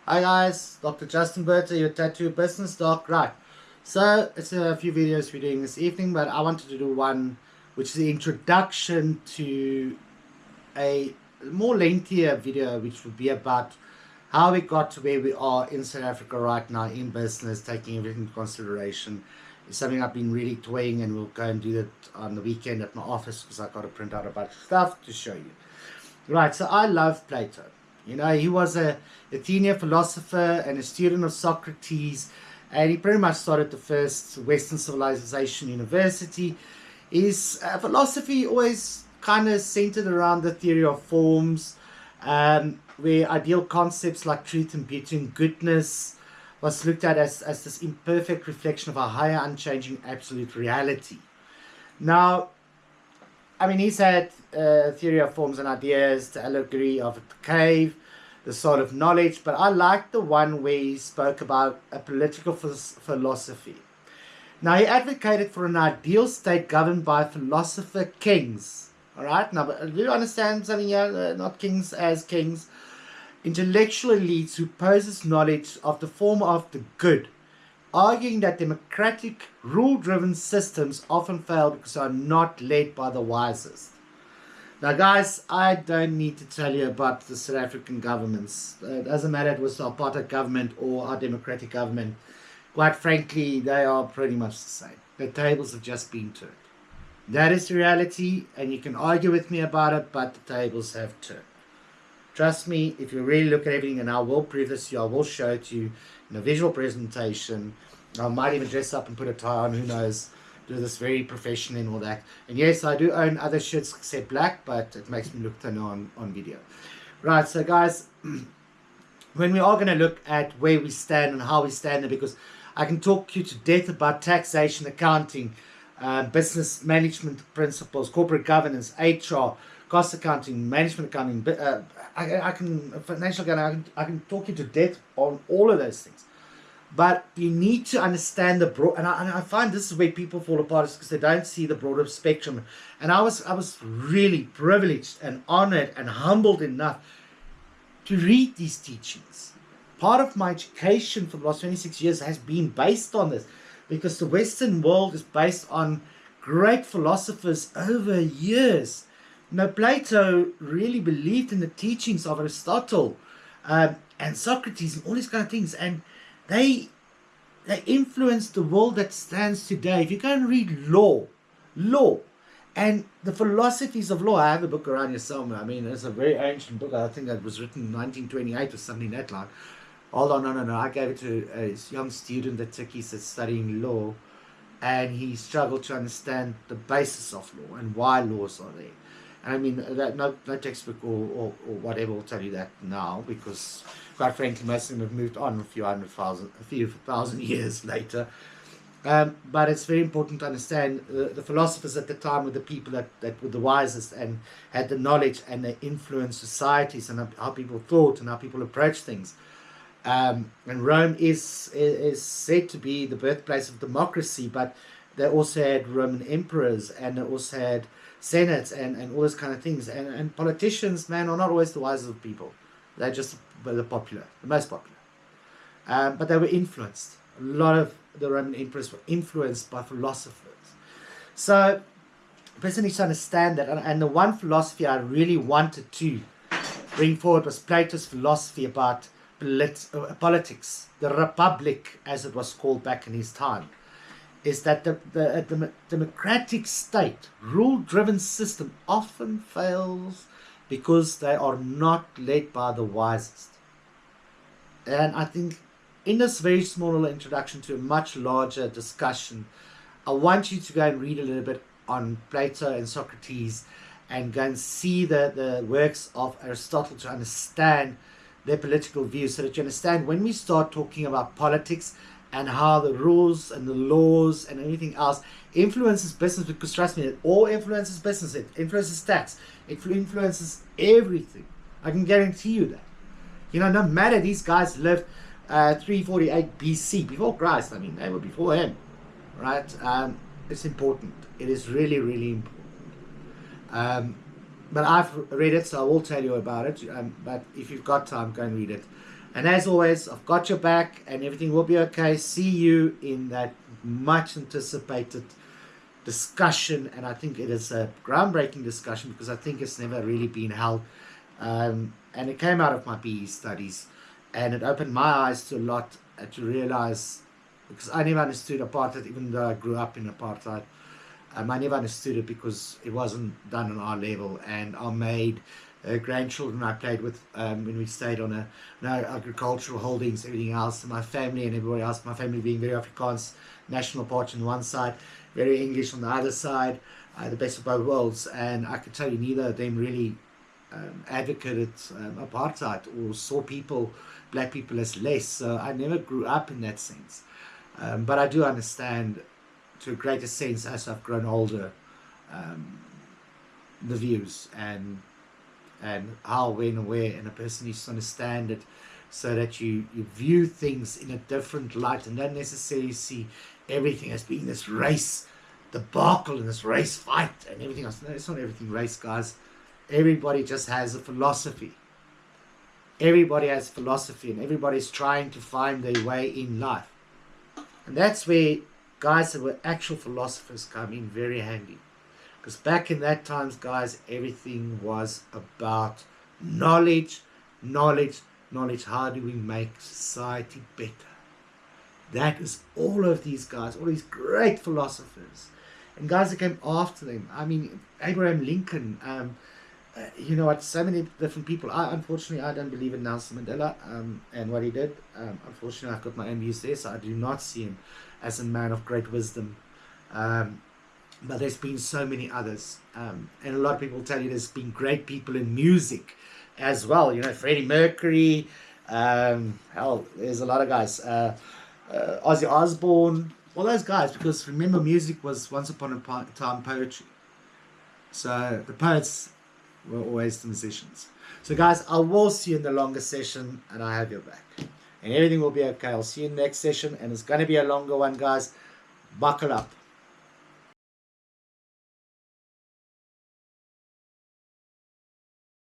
Hi guys, Dr. Justin Berta, your tattoo business doc. Right, so it's a few videos we're doing this evening, but I wanted to do one which is the introduction to a more lengthier video, which would be about how we got to where we are in South Africa right now in business, taking everything into consideration. It's something I've been really toying, and we'll go and do that on the weekend at my office because I've got to print out a bunch of stuff to show you. Right, so I love Plato. You know, he was a Athenian philosopher and a student of Socrates, and he pretty much started the first Western civilization university. His philosophy always kind of centered around the theory of forms, where ideal concepts like truth and beauty and goodness was looked at as this imperfect reflection of a higher, unchanging, absolute reality. Now, I mean, he's had theory of forms and ideas, the allegory of the cave, the sword of knowledge, but I like the one where he spoke about a political philosophy. Now, he advocated for an ideal state governed by philosopher kings. All right, now, do you understand something here? Not kings as kings. Intellectual elites who possess knowledge of the form of the good, arguing that democratic, rule-driven systems often fail because they are not led by the wisest. Now, guys, I don't need to tell you about the South African governments. It doesn't matter if it was the apartheid government or our democratic government. Quite frankly, they are pretty much the same. The tables have just been turned. That is the reality, and you can argue with me about it, but the tables have turned. Trust me, if you really look at everything, and I will prove this to you, I will show it to you in a visual presentation. I might even dress up and put a tie on, who knows, do this very professionally and all that. And yes, I do own other shirts except black, but it makes me look thinner on video. Right, so guys, when we are going to look at where we stand and how we stand there, because I can talk you to death about taxation, accounting, business management principles, corporate governance, HR, cost accounting, management accounting, I can financial accounting, I can talk you to death on all of those things. But you need to understand the broad, and I find this is where people fall apart, because they don't see the broader spectrum. And I was really privileged and honored and humbled enough to read these teachings. Part of my education for the last 26 years has been based on this, because the Western world is based on great philosophers over years. Now, Plato really believed in the teachings of Aristotle and Socrates and all these kind of things, and they influenced the world that stands today. If you go and read law, and the philosophies of law, I have a book around here somewhere. I mean, it's a very ancient book. I think that was written in 1928 or something like that line. Hold on, no. I gave it to a young student at Turkey that's studying law, and he struggled to understand the basis of law and why laws are there. And I mean, that no textbook or whatever will tell you that now, because quite frankly, most of them have moved on a few thousand years later. But it's very important to understand the philosophers at the time were the people that were the wisest and had the knowledge, and they influenced societies and how people thought and how people approached things. And Rome is said to be the birthplace of democracy, but they also had Roman emperors, and they also had senates and all those kind of things. And politicians, man, are not always the wisest of people. They're just the most popular. But they were influenced. A lot of the Roman emperors were influenced by philosophers. So the person needs to understand that. And the one philosophy I really wanted to bring forward was Plato's philosophy about politics, the republic, as it was called back in his time. Is that the democratic state, rule-driven system often fails because they are not led by the wisest. And I think in this very small little introduction to a much larger discussion, I want you to go and read a little bit on Plato and Socrates, and go and see the works of Aristotle to understand their political views, so that you understand when we start talking about politics and how the rules and the laws and everything else influences business, because trust me, it all influences business. It influences tax. It influences everything. I can guarantee you that. You know, no matter, these guys lived 348 BC, before Christ. I mean, they were before him, right? It's important. It is really, really important. But I've read it, so I will tell you about it. But if you've got time, go and read it. And as always, I've got your back and everything will be okay. See you in that much anticipated discussion. And I think it is a groundbreaking discussion because I think it's never really been held. And it came out of my PE studies. And it opened my eyes to a lot, to realize, because I never understood apartheid, even though I grew up in apartheid. I never understood it because it wasn't done on our level. And our maid, grandchildren I played with when we stayed on agricultural holdings, everything else, and my family and everybody else, my family being very Afrikaans, national party on one side, very English on the other side, the best of both worlds. And I could tell you neither of them really advocated apartheid or saw black people as less. So I never grew up in that sense. But I do understand to a greater sense as I've grown older the views and how, when, and where, and a person needs to understand it so that you view things in a different light and don't necessarily see everything as being this race debacle and this race fight and everything else. No, it's not everything race, guys. Everybody just has a philosophy. Everybody has philosophy and everybody's trying to find their way in life. And that's where guys that were actual philosophers come in very handy. Because back in that times, guys, everything was about knowledge, knowledge, knowledge. How do we make society better? That is all of these guys, all these great philosophers. And guys that came after them. I mean, Abraham Lincoln, you know what, so many different people. Unfortunately, I don't believe in Nelson Mandela and what he did. Unfortunately, I've got my own views there, so I do not see him as a man of great wisdom. But there's been so many others. And a lot of people tell you there's been great people in music as well. You know, Freddie Mercury. Hell, there's a lot of guys. Ozzy Osbourne. All those guys. Because remember, music was once upon a time poetry. So the poets were always the musicians. So guys, I will see you in the longer session. And I have your back. And everything will be okay. I'll see you in the next session. And it's going to be a longer one, guys. Buckle up.